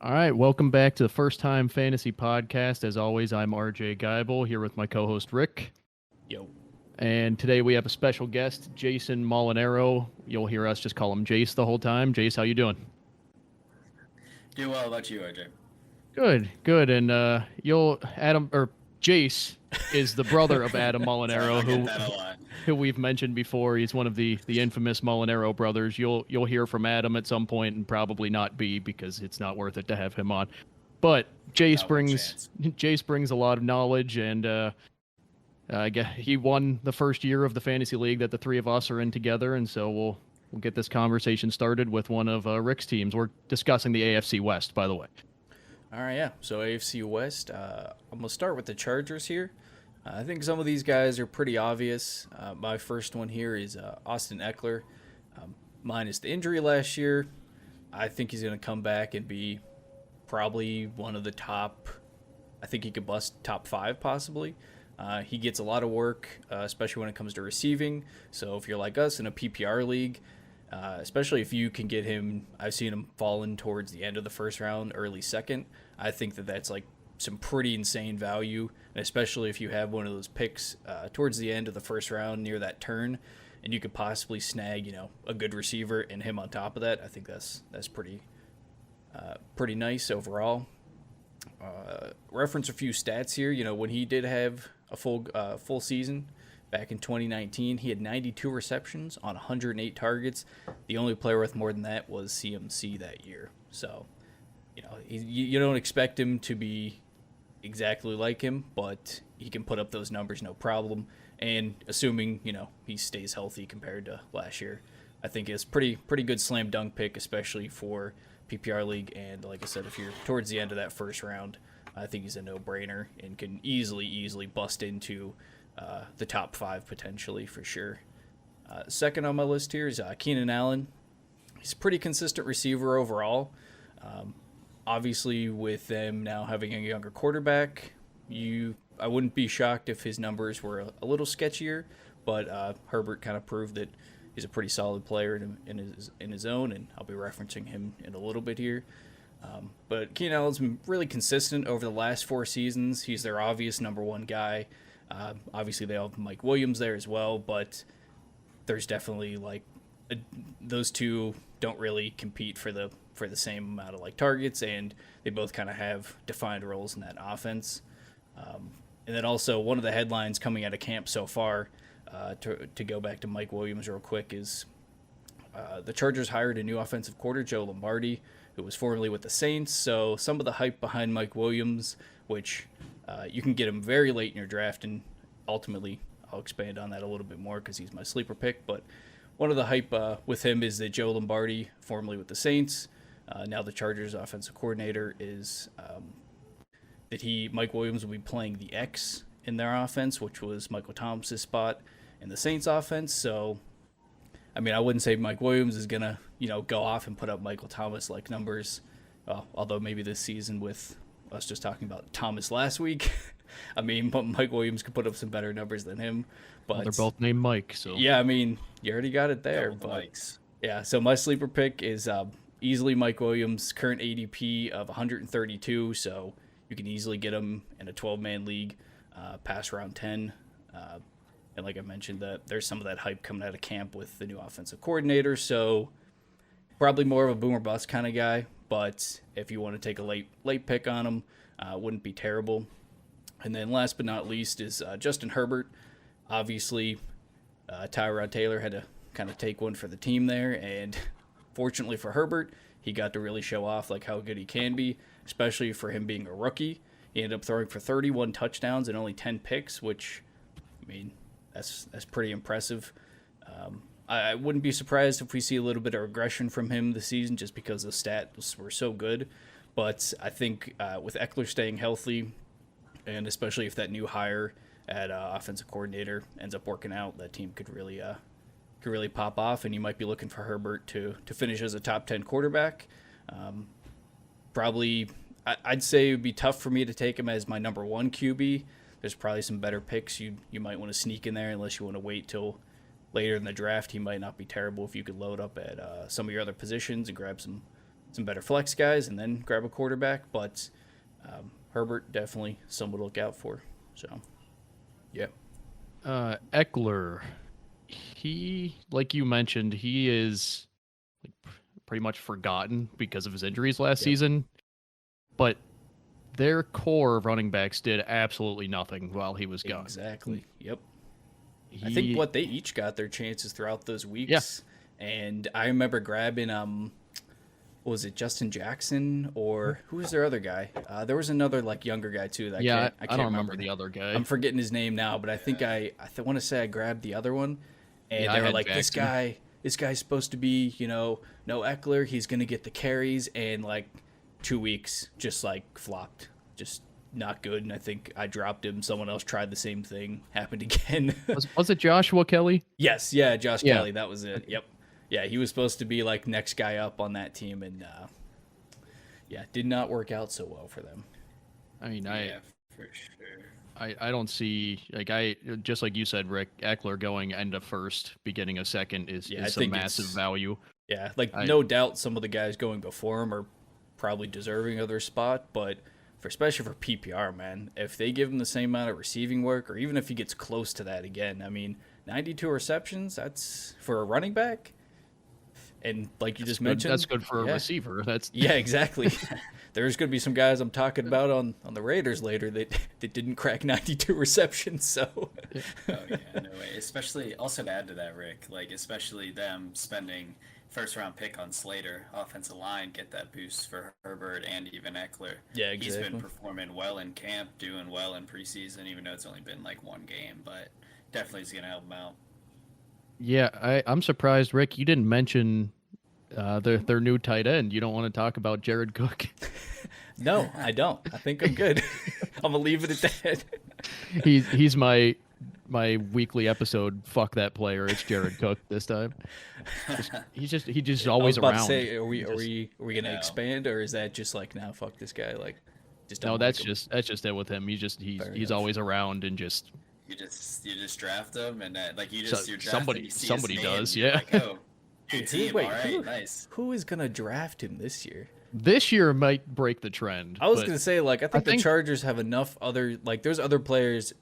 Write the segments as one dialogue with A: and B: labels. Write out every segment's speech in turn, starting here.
A: All right, welcome back to the First Time Fantasy Podcast. As always, I'm RJ Geibel here with my co-host Rick.
B: Yo.
A: And today we have a special guest, Jason Molinaro. You'll hear us just call him Jace the whole time. Jace, how you doing?
B: Doing well. How about you, RJ?
A: Good, good. And you'll Adam or Jace is the brother of Adam
B: Sorry,
A: Molinaro,
B: I get that a lot.
A: who we've mentioned before. He's one of the infamous Molinaro brothers. You'll hear from Adam at some point, and probably not be because it's not worth it to have him on. But
B: Not one chance.
A: Jace brings a lot of knowledge, and I guess he won the first year of the fantasy league that the three of us are in together, and so we'll get this conversation started with one of Rick's teams. We're discussing the AFC West, by the way.
B: All right, yeah. So AFC West. I'm gonna start with the Chargers here. I think some of these guys are pretty obvious. My first one here is Austin Eckler. Minus the injury last year, I think he's gonna come back and be probably one of the top. I think he could bust top 5 possibly. He gets a lot of work, especially when it comes to receiving. So if you're like us in a PPR league, especially if you can get him, I've seen him falling towards the end of the first round, early second. I think that that's like some pretty insane value, and especially if you have one of those picks towards the end of the first round near that turn, and you could possibly snag, a good receiver and him on top of that. I think that's pretty nice overall. Reference a few stats here. When he did have a full season back in 2019, he had 92 receptions on 108 targets. The only player with more than that was CMC that year. So, you don't expect him to be exactly like him, but he can put up those numbers no problem. And assuming he stays healthy compared to last year, I think it's pretty good slam dunk pick, especially for PPR league. And like I said, if you're towards the end of that first round, I think he's a no-brainer and can easily bust into the top 5 potentially for sure. Second on my list here is Keenan Allen. He's a pretty consistent receiver overall. Obviously, with them now having a younger quarterback, I wouldn't be shocked if his numbers were a little sketchier, but Herbert kind of proved that he's a pretty solid player in his own, and I'll be referencing him in a little bit here. But Keenan Allen's been really consistent over the last 4 seasons. He's their obvious number 1 guy. Obviously, they have Mike Williams there as well, but there's definitely those two don't really compete for the same amount of targets, and they both kind of have defined roles in that offense. And then also one of the headlines coming out of camp so far, to go back to Mike Williams real quick, is the Chargers hired a new offensive coordinator, Joe Lombardi, who was formerly with the Saints. So some of the hype behind Mike Williams, which you can get him very late in your draft, and ultimately I'll expand on that a little bit more because he's my sleeper pick. But one of the hype with him is that Joe Lombardi, formerly with the Saints, now the Chargers offensive coordinator, is that Mike Williams will be playing the X in their offense, which was Michael Thomas' spot in the Saints offense. So, I mean, I wouldn't say Mike Williams is going to, go off and put up Michael Thomas-like numbers, although maybe this season with us just talking about Thomas last week, I mean, Mike Williams could put up some better numbers than him. But
A: They're both named Mike, so
B: yeah, I mean, you already got it there.
C: Double the
B: But
C: Mikes.
B: yeah, so my sleeper pick is easily Mike Williams, current ADP of 132, so you can easily get him in a 12-man league past round 10. And like I mentioned, there's some of that hype coming out of camp with the new offensive coordinator, so probably more of a boomer bust kind of guy. But if you want to take a late pick on him, wouldn't be terrible. And then last but not least is Justin Herbert. Obviously, Tyrod Taylor had to kind of take one for the team there, and fortunately for Herbert, he got to really show off how good he can be, especially for him being a rookie. He ended up throwing for 31 touchdowns and only 10 picks, which, I mean, that's pretty impressive. I wouldn't be surprised if we see a little bit of regression from him this season just because the stats were so good. But I think with Eckler staying healthy, and especially if that new hire at offensive coordinator ends up working out, that team could really pop off, and you might be looking for Herbert to finish as a top 10 quarterback. Probably, I'd say it would be tough for me to take him as my number 1 QB. There's probably some better picks you might want to sneak in there unless you want to wait till later in the draft. He might not be terrible if you could load up at some of your other positions and grab some some better flex guys and then grab a quarterback. But Herbert definitely someone to look out for. So, yeah.
A: Eckler, he, like you mentioned, he is like, pretty much forgotten because of his injuries last season. But their core of running backs did absolutely nothing while he was gone.
B: Exactly. Yep. I think they each got their chances throughout those weeks. Yeah. And I remember grabbing was it Justin Jackson or who was their other guy? There was another like younger guy too. That I can't remember
A: the other guy.
B: I'm forgetting his name now, but I think I want to say I grabbed the other one, and they were like, Jackson. This guy's supposed to be, no Eckler. He's gonna get the carries, and like 2 weeks just like flopped, just not good. And I think I dropped him. Someone else tried the same thing. Happened again.
A: Was it Joshua Kelly?
B: Yes, yeah, Josh Kelly. That was it. Yep. Yeah, he was supposed to be like next guy up on that team, and did not work out so well for them.
A: I mean,
C: for sure.
A: I don't see just like you said, Rick, Eckler going end of first, beginning of second is some massive value.
B: Yeah, no doubt some of the guys going before him are probably deserving of their spot, but especially for PPR, man, if they give him the same amount of receiving work, or even if he gets close to that again, I mean, 92 receptions, that's for a running back. And like you just mentioned,
A: that's good for a receiver.
B: Yeah, exactly. There's going to be some guys I'm talking about on the Raiders later that didn't crack 92 receptions. So,
C: oh yeah, no way. Especially also to add to that, Rick, especially them spending first round pick on Slater, offensive line, get that boost for Herbert and even Eckler.
B: Yeah, exactly.
C: He's been performing well in camp, doing well in preseason, even though it's only been like one game, but definitely is going to help him out.
A: Yeah, I'm surprised, Rick, you didn't mention their new tight end. You don't want to talk about Jared Cook?
B: No, I don't. I think I'm good. I'm gonna leave it at that.
A: He's my weekly episode. Fuck that player. It's Jared Cook this time. He's just always around. I was about to
B: say, are we gonna expand, or is that just like, now fuck this guy? Like, just don't
A: that's just it with him. He's always around and just.
C: You just draft him and you draft
A: somebody does, yeah.
C: Like, oh, team,
B: wait,
C: all right, nice.
B: Who is gonna draft him this year?
A: This year might break the trend.
B: I was gonna say, I think the Chargers have enough other, there's other players,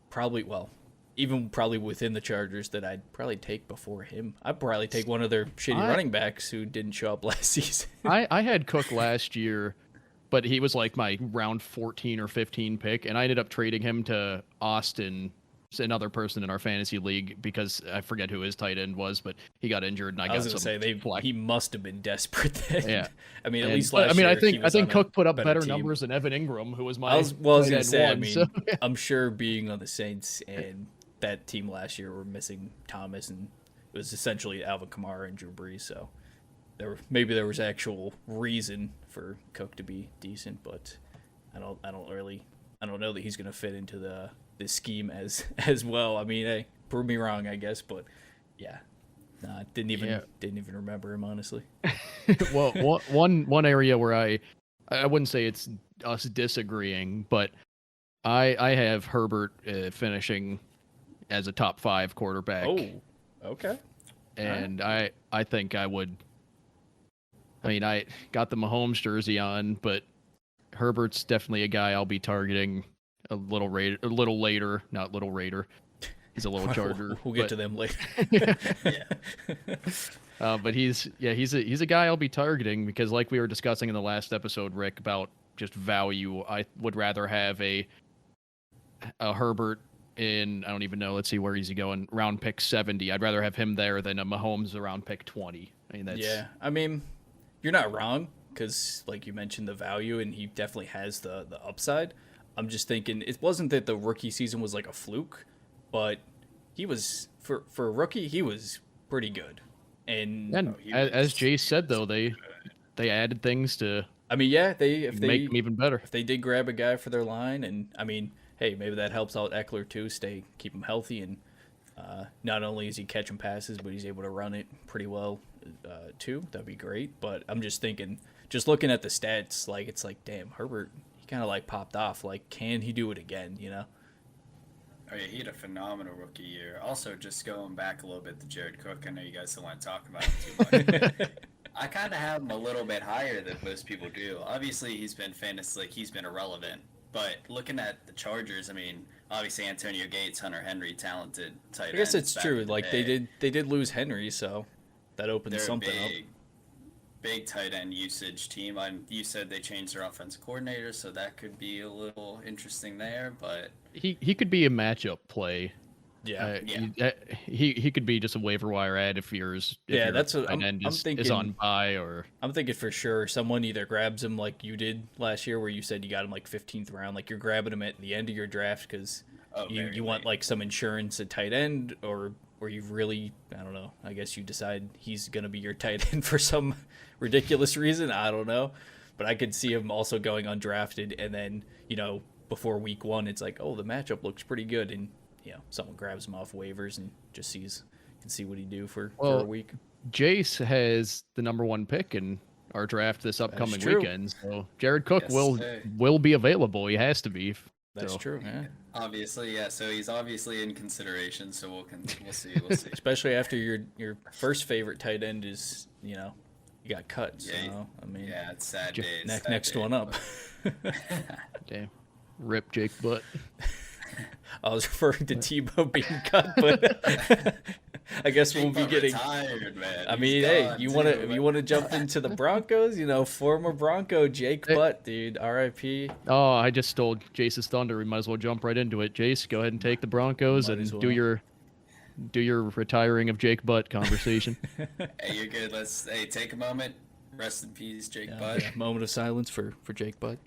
B: probably within the Chargers that I'd probably take before him. I'd probably take one of their shitty running backs who didn't show up last season.
A: I had Cook last year, but he was like my round 14 or 15 pick, and I ended up trading him to Austin, another person in our fantasy league, because I forget who his tight end was, but he got injured, and I was
B: going to say he must have been desperate then.
A: Yeah,
B: I mean, at least last year.
A: I think Cook put up better numbers than Evan Ingram, who was my.
B: I was going to say,
A: so, yeah.
B: I'm sure being on the Saints and that team last year were missing Thomas, and it was essentially Alvin Kamara and Drew Brees, so. Maybe there was actual reason for Cook to be decent, but I don't know that he's going to fit into the scheme as well. I mean, hey, prove me wrong, I guess, but yeah, didn't even remember him, honestly.
A: Well, one area where I wouldn't say it's us disagreeing, but I have Herbert finishing as a top 5 quarterback.
B: Oh, okay.
A: And right. I think I would. I mean, I got the Mahomes jersey on, but Herbert's definitely a guy I'll be targeting a little later. Not little Raider. He's a little Charger.
B: We'll get to them later.
A: But he's a guy I'll be targeting because, like we were discussing in the last episode, Rick, about just value. I would rather have a Herbert in, I don't even know. Let's see, where is he going? Round pick 70. I'd rather have him there than a Mahomes around pick 20. I mean, that's.
B: Yeah, I mean. You're not wrong, because like you mentioned the value, and he definitely has the upside. I'm just thinking it wasn't that the rookie season was like a fluke, but he was for a rookie, he was pretty good. And
A: as Jay said, though, they added things to.
B: I mean, yeah, if they
A: make him even better.
B: If they did grab a guy for their line, and I mean, hey, maybe that helps out Eckler too, keep him healthy, and not only is he catching passes, but he's able to run it pretty well. Too, that'd be great. But I'm just thinking, just looking at the stats, it's like, damn, Herbert, he kind of popped off. Can he do it again?
C: Oh yeah, he had a phenomenal rookie year. Also, just going back a little bit to Jared Cook, I know you guys don't want to talk about it too much. I kind of have him a little bit higher than most people do. Obviously, he's been he's been irrelevant. But looking at the Chargers, I mean, obviously Antonio Gates, Hunter Henry, talented tight
B: I guess
C: ends
B: it's
C: back
B: true.
C: in the
B: Like
C: day.
B: they did lose Henry, so that opens
C: They're a
B: something up.
C: big tight end usage team. You said they changed their offensive coordinator, so that could be a little interesting there. But
A: He could be a matchup play.
B: Yeah.
A: He could be just a waiver wire ad if
B: Yeah,
A: your
B: that's what
A: tight end
B: I'm
A: is
B: thinking.
A: on bye or
B: I'm thinking for sure someone either grabs him like you did last year, where you said you got him like 15th round, like you're grabbing him at the end of your draft because you want like some insurance at tight end, or you really, I don't know. I guess you decide he's gonna be your tight end for some ridiculous reason. I don't know, but I could see him also going undrafted, and then before week 1, it's like, oh, the matchup looks pretty good, and someone grabs him off waivers and just can see what he do for a week.
A: Jace has the number 1 pick in our draft this upcoming
B: true.
A: weekend, so Jared Cook
C: Yes,
A: will be available. He has to be.
B: That's true. Yeah.
C: Obviously, yeah. So he's obviously in consideration. So we'll see.
B: Especially after your first favorite tight end is you got cut.
C: Yeah,
B: so I mean,
C: yeah, it's sad days.
B: next one up.
A: Damn, rip Jake Butt.
B: I was referring to Tebow being cut, but I guess we'll be getting.
C: Retired, man.
B: I mean, hey, you want to jump into the Broncos? Former Bronco Jake Butt, dude. R.I.P.
A: Oh, I just stole Jace's thunder. We might as well jump right into it. Jace, go ahead and take the Broncos and do your retiring of Jake Butt conversation.
C: Hey, you're good. Take a moment. Rest in peace, Jake Butt.
B: Yeah, moment of silence for Jake Butt.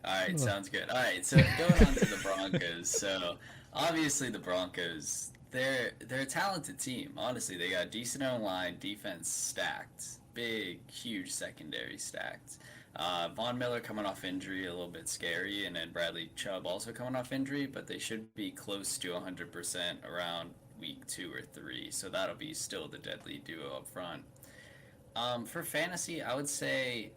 C: All right, sounds good. All right, so going on to the Broncos. So obviously the Broncos, they're a talented team. Honestly, they got decent O-line, defense stacked, big, huge secondary stacked. Von Miller coming off injury, a little bit scary, and then Bradley Chubb also coming off injury, but they should be close to 100% around week 2 or 3. So that'll be still the deadly duo up front. For fantasy, I would say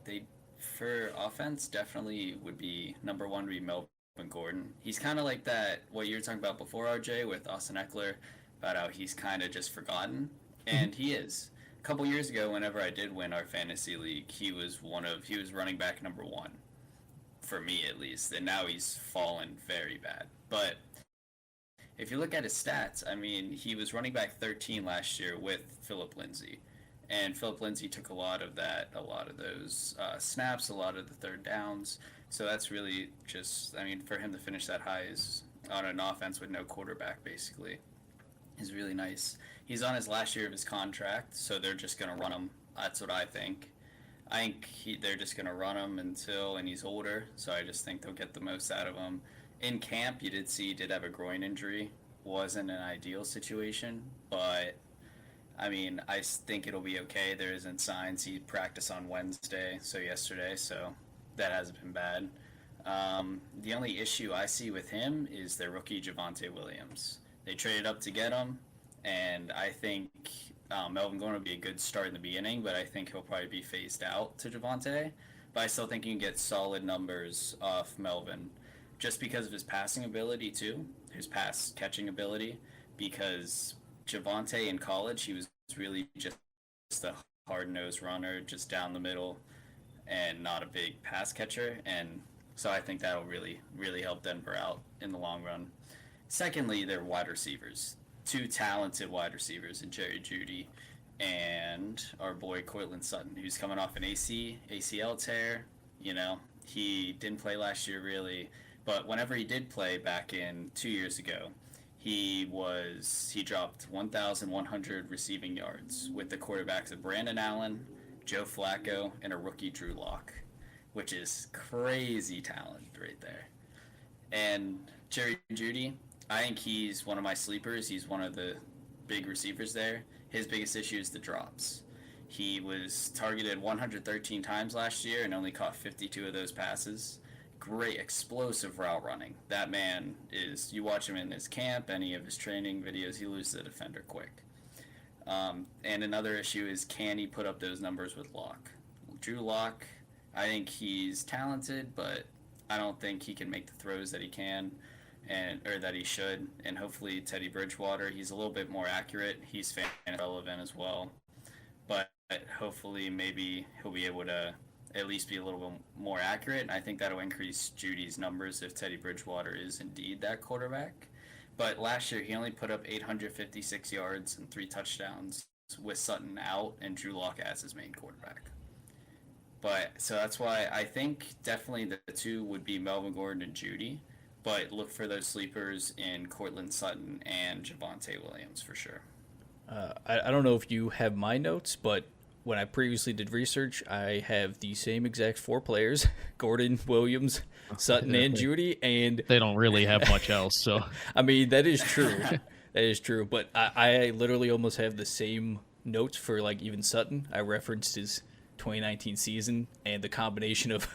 C: for offense, definitely would be number 1 would be Melvin Gordon. He's kind of like that, what you were talking about before, RJ, with Austin Eckler, about how he's kind of just forgotten. And he is. A couple years ago, whenever I did win our fantasy league, he was running back number 1, for me at least. And now he's fallen very bad. But if you look at his stats, I mean, he was running back 13 last year with Phillip Lindsay. And Phillip Lindsay took a lot of those snaps, a lot of the third downs. So that's really just, I mean, for him to finish that high is on an offense with no quarterback, basically, is really nice. He's on his last year of his contract, so they're just going to run him. That's what I think. They're just going to run him and he's older, so I just think they'll get the most out of him. In camp, you did see he did have a groin injury. Wasn't an ideal situation, but I mean, I think it'll be okay. There isn't signs. He practiced on Wednesday, so yesterday, so that hasn't been bad. The only issue I see with him is their rookie Javonte Williams. They traded up to get him, and I think Melvin Gordon will be a good start in the beginning, but I think he'll probably be phased out to Javonte. But I still think you can get solid numbers off Melvin, just because of his passing ability too, his pass catching ability, because Javonte in college, he was really just a hard-nosed runner, just down the middle, and not a big pass catcher. And so I think that'll really, really help Denver out in the long run. Secondly, they're wide receivers. 2 talented wide receivers in Jerry Jeudy and our boy Courtland Sutton, who's coming off an ACL tear. He didn't play last year really, but whenever he did play back in 2 years ago, he dropped 1,100 receiving yards with the quarterbacks of Brandon Allen, Joe Flacco, and a rookie Drew Lock, which is crazy talent right there. And Jerry Jeudy, I think he's one of my sleepers. He's one of the big receivers there. His biggest issue is the drops. He was targeted 113 times last year and only caught 52 of those passes. Great explosive route running. That man is, you watch him in his camp, any of his training videos, he loses the defender quick. And another issue is, can he put up those numbers with Lock? Drew Lock, I think he's talented, but I don't think he can make the throws that he can or that he should. And hopefully Teddy Bridgewater, he's a little bit more accurate. He's fan relevant as well. but hopefully maybe he'll be able to at least be a little bit more accurate. And I think that'll increase Judy's numbers if Teddy Bridgewater is indeed that quarterback. But last year, he only put up 856 yards and 3 touchdowns with Sutton out and Drew Lock as his main quarterback. But so that's why I think definitely the two would be Melvin Gordon and Judy. But look for those sleepers in Cortland Sutton and Javonte Williams for sure.
B: I don't know if you have my notes, but when I previously did research, I have the same exact 4 players: Gordon, Williams, Sutton, and Judy. And
A: They don't really have much else, so
B: I mean, that is true. That is true. But I literally almost have the same notes for like even Sutton. I referenced his 2019 season and the combination of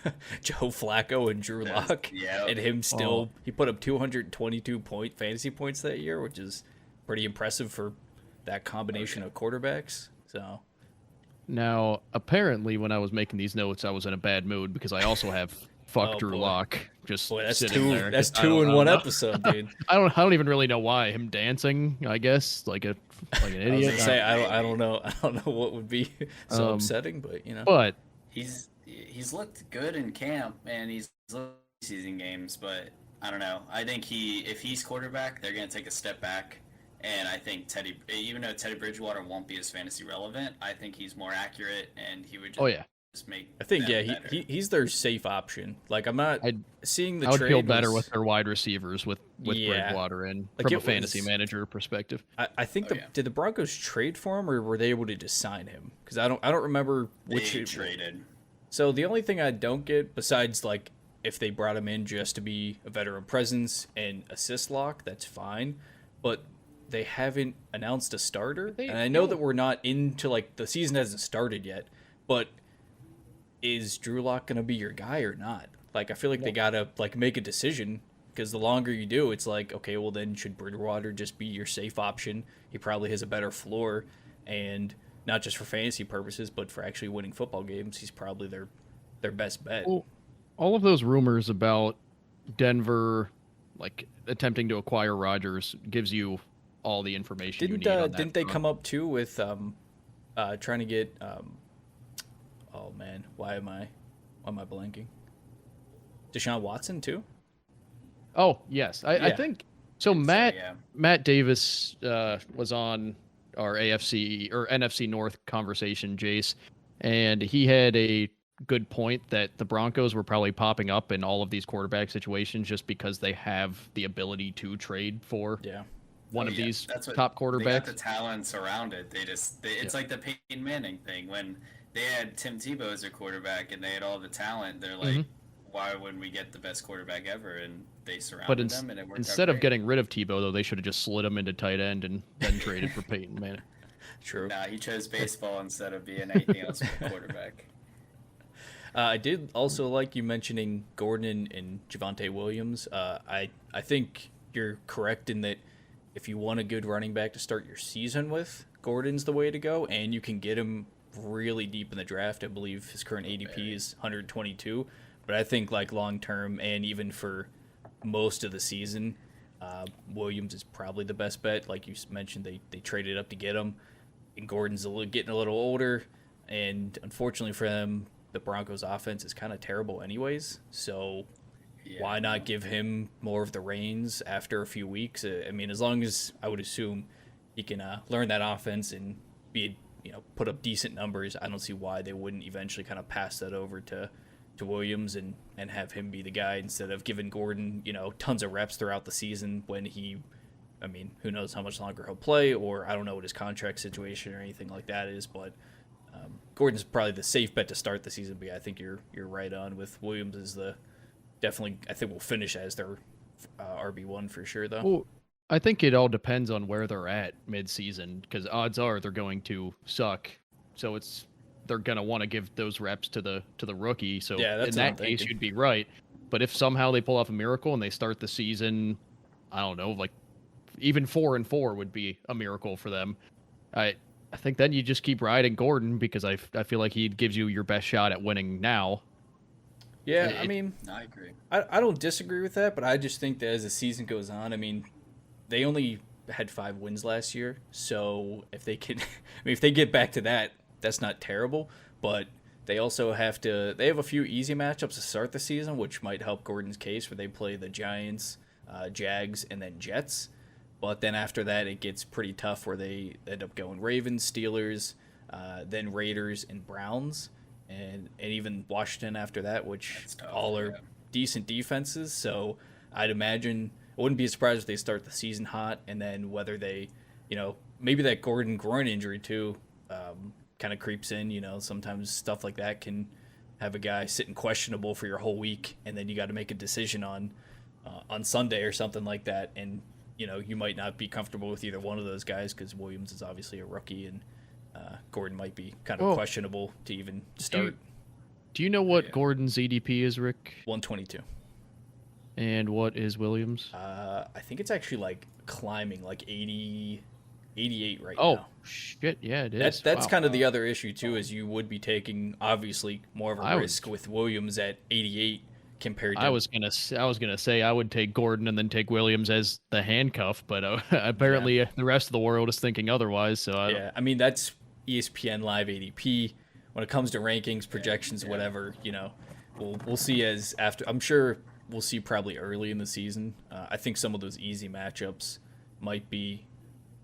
B: Joe Flacco and Drew Lock, and him still. He put up 222 fantasy points that year, which is pretty impressive for that combination of quarterbacks. So
A: now apparently when I was making these notes, I was in a bad mood because I also have Drew Lock just
B: that's
A: sitting
B: two.
A: there.
B: That's two in one episode, dude.
A: I don't even really know why. Him dancing, I guess, like an idiot.
B: I was gonna say, I don't know what would be so upsetting, but
A: But
C: he's looked good in camp and he's looked season games, but I don't know. I think if he's quarterback, they're gonna take a step back. And I think even though Teddy Bridgewater won't be as fantasy relevant, I think he's more accurate, and he would just make.
B: I think he's their safe option. Like I'm not seeing the.
A: I would
B: trade
A: feel better with their wide receivers with Bridgewater in
B: like
A: from a fantasy manager perspective.
B: I think did the Broncos trade for him, or were they able to just sign him? Because I don't remember which
C: they traded.
B: So the only thing I don't get, besides like if they brought him in just to be a veteran presence and assist lock, that's fine, but they haven't announced a starter. And I know that we're not into like the season hasn't started yet, but is Drew Lock going to be your guy or not? Like, I feel like they got to like make a decision, because the longer you do, it's like, okay, well then should Bridgewater just be your safe option? He probably has a better floor, and not just for fantasy purposes, but for actually winning football games, he's probably their best bet.
A: Well, all of those rumors about Denver like attempting to acquire Rodgers gives you all the information you need on that
B: didn't they
A: front.
B: come up too with trying to get oh man, why am I blanking? Deshaun Watson too?
A: Oh yes, I think so. Matt Davis was on our AFC or NFC North conversation, Jace, and he had a good point that the Broncos were probably popping up in all of these quarterback situations just because they have the ability to trade for one of these top quarterbacks.
C: They got the talent surrounded. It's like the Peyton Manning thing when they had Tim Tebow as a quarterback and they had all the talent. They're like, why wouldn't we get the best quarterback ever? And they surrounded them, and it worked
A: instead
C: out
A: of getting rid of Tebow, though, they should have just slid him into tight end and then traded for Peyton Manning.
B: True.
C: Nah, he chose baseball instead of being anything else but quarterback.
B: I did also like you mentioning Gordon and Javonte Williams. I think you're correct in that if you want a good running back to start your season with, Gordon's the way to go, and you can get him really deep in the draft. I believe his current ADP is 122, but I think like long term and even for most of the season, Williams is probably the best bet. Like you mentioned, they traded up to get him, and Gordon's getting a little older, and unfortunately for them, the Broncos offense is kind of terrible anyways, so why not give him more of the reins after a few weeks? I mean, as long as I would assume he can learn that offense and put up decent numbers, I don't see why they wouldn't eventually kind of pass that over to Williams and have him be the guy instead of giving Gordon, tons of reps throughout the season when who knows how much longer he'll play, or I don't know what his contract situation or anything like that is, but Gordon's probably the safe bet to start the season, but I think you're right on with Williams is definitely, I think will finish as their RB1 for sure, though.
A: Well, I think it all depends on where they're at mid-season, because odds are they're going to suck. So they're going to want to give those reps to the rookie. So in that case, you'd be right. But if somehow they pull off a miracle and they start the season, I don't know, like even 4-4 would be a miracle for them. I think then you just keep riding Gordon, because I feel like he gives you your best shot at winning now.
B: Yeah,
C: I agree.
B: I don't disagree with that, but I just think that as the season goes on, they only had 5 wins last year, so if they can, if they get back to that, that's not terrible, but they also have a few easy matchups to start the season, which might help Gordon's case, where they play the Giants, Jags, and then Jets. But then after that, it gets pretty tough, where they end up going Ravens, Steelers, then Raiders and Browns, and even Washington after that, which
C: tough,
B: all are decent defenses. So I'd imagine I wouldn't be surprised if they start the season hot, and then whether they, maybe that Gordon groin injury too kind of creeps in. Sometimes stuff like that can have a guy sitting questionable for your whole week, and then you got to make a decision on Sunday or something like that, and you might not be comfortable with either one of those guys, because Williams is obviously a rookie, and Gordon might be kind of questionable to even start.
A: Do you know what Gordon's EDP is, Rick?
B: 122.
A: And what is Williams?
B: I think it's actually like climbing, like 80, 88 right now.
A: Oh, shit. Yeah, it is.
B: That's kind of the other issue, too, is you would be taking, obviously, more of a risk with Williams at 88 compared to...
A: I was gonna say I would take Gordon and then take Williams as the handcuff, but apparently the rest of the world is thinking otherwise. So
B: I mean, that's ESPN Live ADP. When it comes to rankings, projections, whatever, we'll see as after. I'm sure we'll see probably early in the season. I think some of those easy matchups might be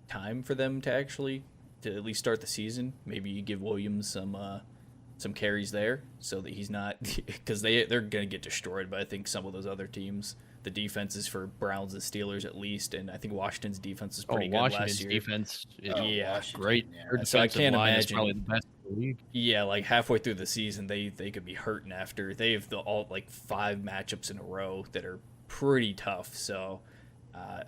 B: time for them to at least start the season. Maybe you give Williams some carries there, so that he's not, because they're gonna get destroyed. But I think some of those other teams, the defenses for Browns and Steelers at least, and I think Washington's defense is pretty good last year.
A: Defense is
C: Washington,
A: great.
B: So I can't imagine.
A: Probably the best in the league.
B: Yeah, like halfway through the season, they could be hurting after they have all 5 matchups in a row that are pretty tough. So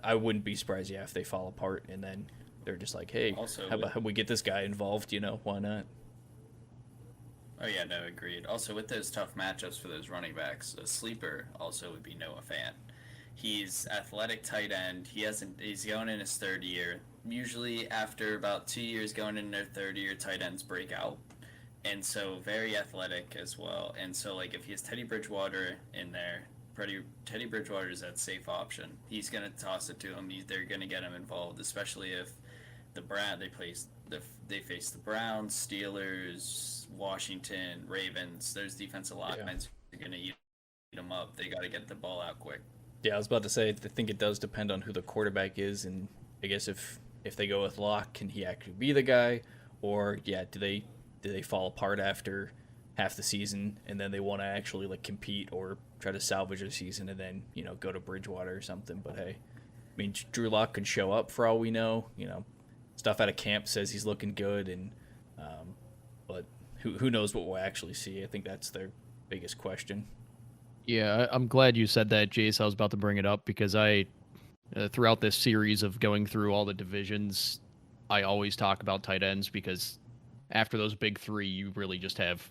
B: I wouldn't be surprised if they fall apart, and then they're just like, hey,
C: Also,
B: how about we get this guy involved? Why not?
C: Oh yeah, no, agreed. Also, with those tough matchups for those running backs, a sleeper also would be Noah Fant. He's athletic tight end. He's going in his 3rd year. Usually after about 2 years going in their 3rd year, tight ends break out. And so very athletic as well. And so like if he has Teddy Bridgewater in there, Teddy Bridgewater is that safe option. He's going to toss it to him. They're going to get him involved, especially if they face the Browns, Steelers, Washington, Ravens. Those defensive linemen are going to eat them up. They got to get the ball out quick.
B: Yeah, I was about to say, I think it does depend on who the quarterback is, and I guess if they go with Locke, can he actually be the guy, or do they fall apart after half the season, and then they want to actually like compete or try to salvage a season, and then go to Bridgewater or something. But hey, I mean, Drew Lock could show up for all we know. Stuff out of camp says he's looking good, and but who knows what we'll actually see. I think that's their biggest question.
A: Yeah, I'm glad you said that, Jace. I was about to bring it up because throughout this series of going through all the divisions, I always talk about tight ends, because after those big 3, you really just have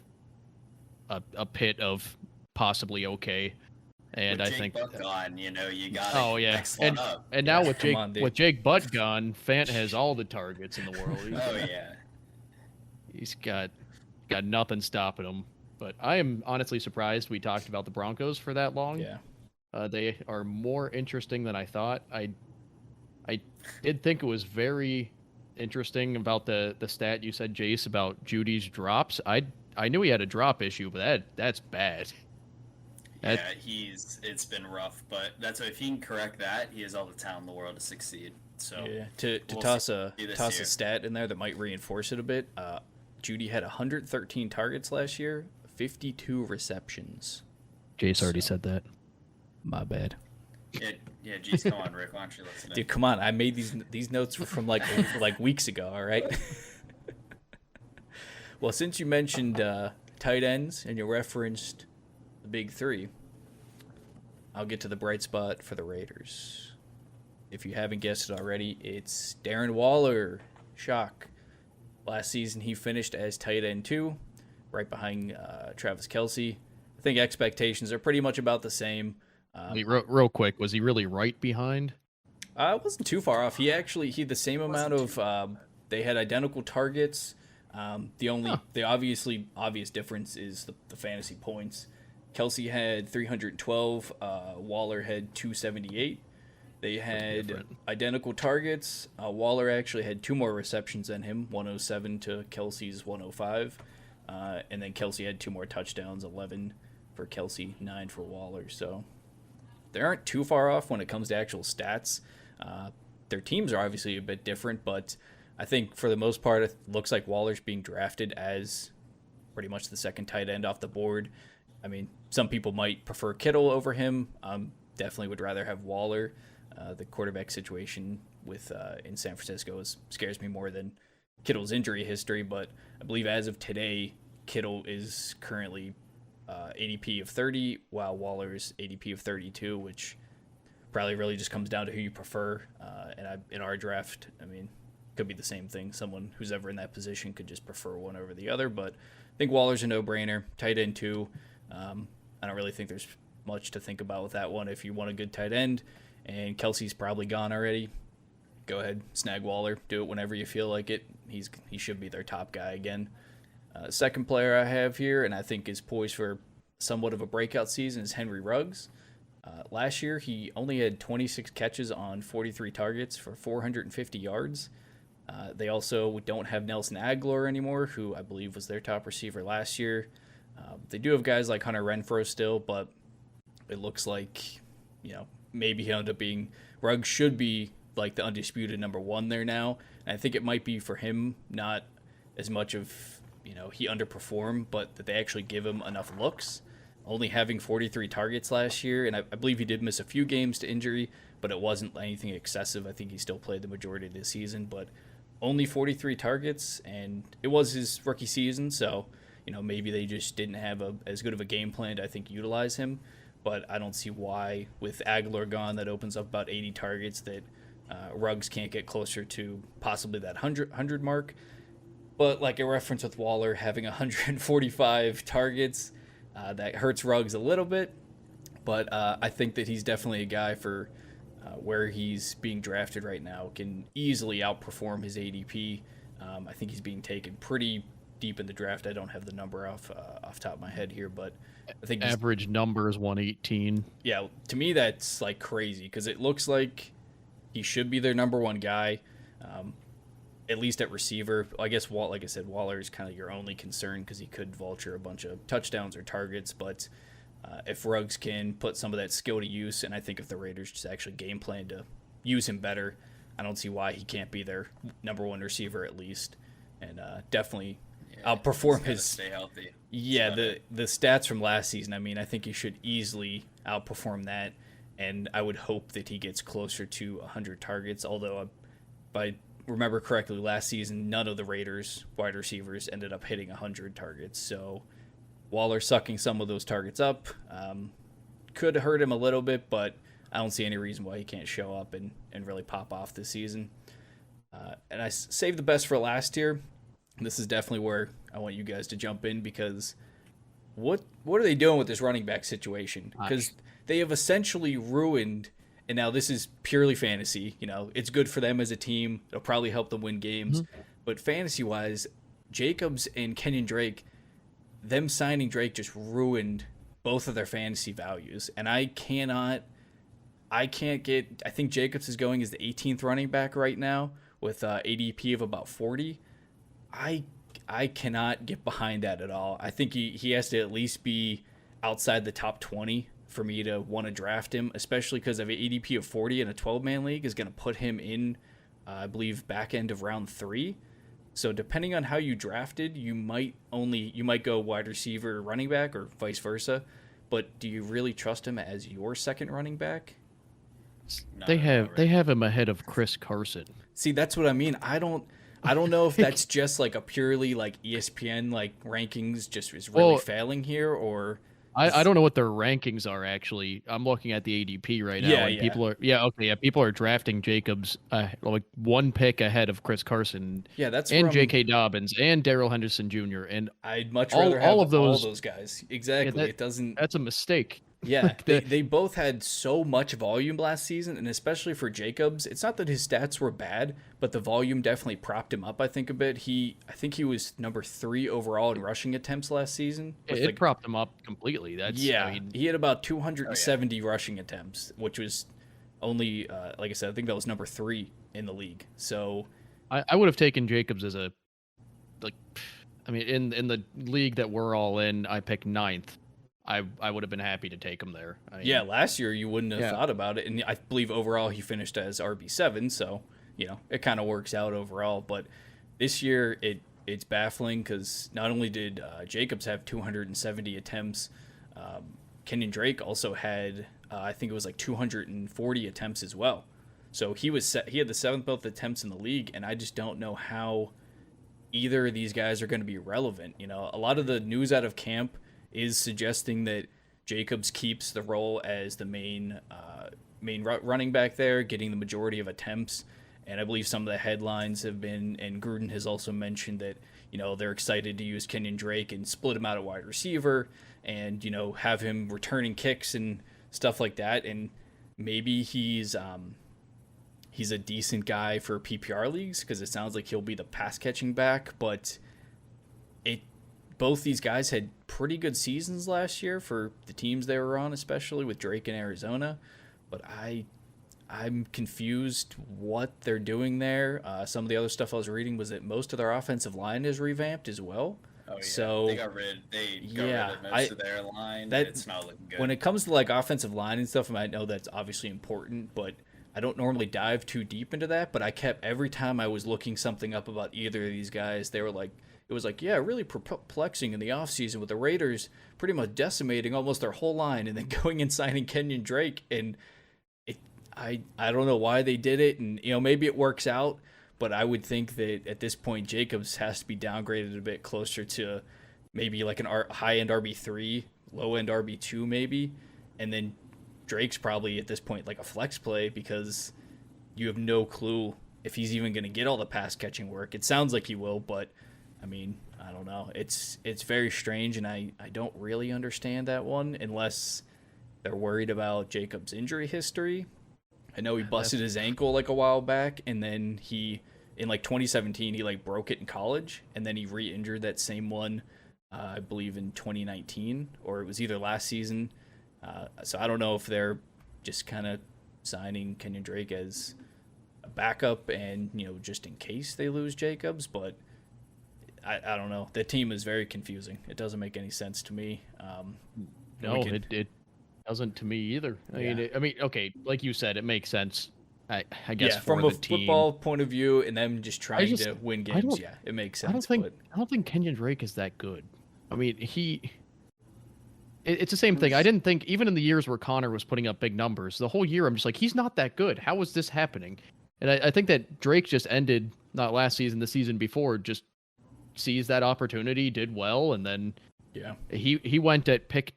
A: a pit of possibly okay. And
C: with
A: I
C: Jake
A: think
C: Butt gone, you got next
A: and
C: one up.
A: And now with Jake Butt gone, Fant has all the targets in the world. He's got nothing stopping him. But I am honestly surprised we talked about the Broncos for that long.
B: Yeah.
A: They are more interesting than I thought. I did think it was very interesting about the stat you said, Jace, about Judy's drops. I knew he had a drop issue, but that's bad.
C: It's been rough, but that's if he can correct that, he has all the talent in the world to succeed. So
B: to toss a stat in there that might reinforce it a bit. Judy had 113 targets last year, 52 receptions.
A: Jace already said that.
B: My bad.
C: Yeah, geez, come on, Rick. Why don't you listen?
B: Dude, come on. I made these notes from like weeks ago. All right. Well, since you mentioned tight ends and you referenced the big 3, I'll get to the bright spot for the Raiders. If you haven't guessed it already, it's Darren Waller. Shock. Last season, he finished as tight end 2, right behind Travis Kelce. I think expectations are pretty much about the same.
A: Real quick, was he really right behind?
B: It wasn't too far off. He had the same amount of. They had identical targets. The obvious difference is the fantasy points. Kelce had 312. Waller had 278. They had
A: different.
B: identical targets. Waller actually had 2 more receptions than him, 107 to Kelsey's 105. And then Kelsey had 2 more touchdowns, 11 for Kelsey, 9 for Waller. So they aren't too far off when it comes to actual stats. Their teams are obviously a bit different, but I think for the most part, it looks like Waller's being drafted as pretty much the second tight end off the board. I mean, some people might prefer Kittle over him. Definitely would rather have Waller. The quarterback situation with in San Francisco scares me more than Kittle's injury history, but I believe as of today, Kittle is currently ADP of 30, while Waller's ADP of 32, which probably really just comes down to who you prefer. In our draft, I mean, could be the same thing. Someone who's ever in that position could just prefer one over the other, but I think Waller's a no-brainer. Tight end too. I don't really think there's much to think about with that one. If you want a good tight end, and Kelsey's probably gone already, go ahead, snag Waller. Do it whenever you feel like it. He should be their top guy again. Second player I have here, and I think is poised for somewhat of a breakout season, is Henry Ruggs. Last year, he only had 26 catches on 43 targets for 450 yards. They also don't have Nelson Aguilar anymore, who I believe was their top receiver last year. They do have guys like Hunter Renfrow still, but it looks like, maybe he'll end up being, Ruggs should be like the undisputed number 1 there now. And I think it might be for him, not as much of, he underperformed, but that they actually give him enough looks. Only having 43 targets last year, and I believe he did miss a few games to injury, but it wasn't anything excessive. I think he still played the majority of the season, but only 43 targets, and it was his rookie season, so maybe they just didn't have as good of a game plan to, I think, utilize him. But I don't see why, with Aguilar gone, that opens up about 80 targets, that Ruggs can't get closer to possibly that 100 mark. But like a reference with Waller having 145 targets, that hurts Ruggs a little bit. But I think that he's definitely a guy for where he's being drafted right now, can easily outperform his ADP. I think he's being taken pretty deep in the draft. I don't have the number off top of my head here, but I think
A: average number is 118.
B: Yeah, to me that's like crazy, because it looks like he should be their number 1 guy, at least at receiver. I guess like I said, Waller is kind of your only concern because he could vulture a bunch of touchdowns or targets, but if Ruggs can put some of that skill to use, and I think if the Raiders just actually game plan to use him better, I don't see why he can't be their number 1 receiver at least, and definitely outperform his.
C: Stay healthy.
B: Yeah, the stats from last season. I mean, I think he should easily outperform that, and I would hope that he gets closer to 100 targets. Although, if I remember correctly, last season none of the Raiders wide receivers ended up hitting 100 targets. So Waller sucking some of those targets up could hurt him a little bit, but I don't see any reason why he can't show up and really pop off this season. And I saved the best for last year. This is definitely where I want you guys to jump in, because what are they doing with this running back situation? Because they have essentially ruined, and now this is purely fantasy. It's good for them as a team. It'll probably help them win games. Mm-hmm. But fantasy-wise, Jacobs and Kenyon Drake, them signing Drake just ruined both of their fantasy values. And I think Jacobs is going as the 18th running back right now with ADP of about 40. I cannot get behind that at all. I think he has to at least be outside the top 20 for me to want to draft him, especially because of an ADP of 40 in a 12-man league is going to put him in, I believe, back end of round 3. So depending on how you drafted, you might go wide receiver, running back, or vice versa. But do you really trust him as your second running back?
A: They have him ahead of Chris Carson.
B: See, that's what I mean. I don't know if that's just like a purely like ESPN like rankings just is really failing here, or
A: I don't know what their rankings are actually. I'm looking at the ADP right now, and people are drafting Jacobs like 1 pick ahead of Chris Carson.
B: Yeah, that's
A: and J.K. Dobbins and Darrell Henderson Jr. And
B: I'd much rather have all of those guys. Exactly,
A: yeah,
B: it doesn't.
A: That's a mistake.
B: Yeah, they both had so much volume last season, and especially for Jacobs, it's not that his stats were bad, but the volume definitely propped him up, I think, a bit. I think he was number 3 overall in rushing attempts last season.
A: It propped him up completely. He
B: had about 270 rushing attempts, which was only, like I said, I think that was number 3 in the league. So
A: I would have taken Jacobs as a, like, I mean, in the league that we're all in, I picked 9th. I would have been happy to take him there. I mean,
B: yeah, last year you wouldn't have thought about it, and I believe overall he finished as RB7, so it kind of works out overall. But this year it's baffling because not only did Jacobs have 270 attempts, Kenyon Drake also had I think it was like 240 attempts as well. So he had the 7th most attempts in the league, and I just don't know how either of these guys are going to be relevant. A lot of the news out of camp is suggesting that Jacobs keeps the role as the main running back there, getting the majority of attempts. And I believe some of the headlines have been, and Gruden has also mentioned that, they're excited to use Kenyon Drake and split him out at wide receiver and, have him returning kicks and stuff like that. And maybe he's a decent guy for PPR leagues because it sounds like he'll be the pass catching back, but both these guys had pretty good seasons last year for the teams they were on, especially with Drake in Arizona. But I'm confused what they're doing there. Some of the other stuff I was reading was that most of their offensive line is revamped as well.
C: Oh, yeah.
B: So
C: they got rid of most of their line. It's not looking good.
B: When it comes to like offensive line and stuff, I know that's obviously important, but I don't normally dive too deep into that. But every time I was looking something up about either of these guys, they were like, it was like, yeah, really perplexing in the offseason with the Raiders pretty much decimating almost their whole line and then going and signing Kenyon Drake. And I don't know why they did it. And, maybe it works out. But I would think that at this point, Jacobs has to be downgraded a bit closer to maybe like an high-end RB3, low-end RB2 maybe. And then Drake's probably at this point like a flex play because you have no clue if he's even going to get all the pass-catching work. It sounds like he will, but I mean, I don't know. It's very strange, and I don't really understand that one unless they're worried about Jacobs' injury history. I know he busted his ankle like a while back, and then in like 2017, he like broke it in college, and then he re-injured that same one, I believe in 2019, or it was either last season. So I don't know if they're just kind of signing Kenyon Drake as a backup and, just in case they lose Jacobs, but I don't know. The team is very confusing. It doesn't make any sense to me.
A: It doesn't to me either. I mean, okay, like you said, it makes sense. I guess
B: from
A: for
B: a
A: the team.
B: football point of view, and them just trying to win games. Yeah, it makes sense.
A: I don't think Kenyon Drake is that good. I mean, it's the same thing. I didn't think even in the years where Connor was putting up big numbers, the whole year I'm just like, he's not that good. How is this happening? And I think that Drake just ended not last season, the season before, just sees that opportunity, did well, and then he went at pick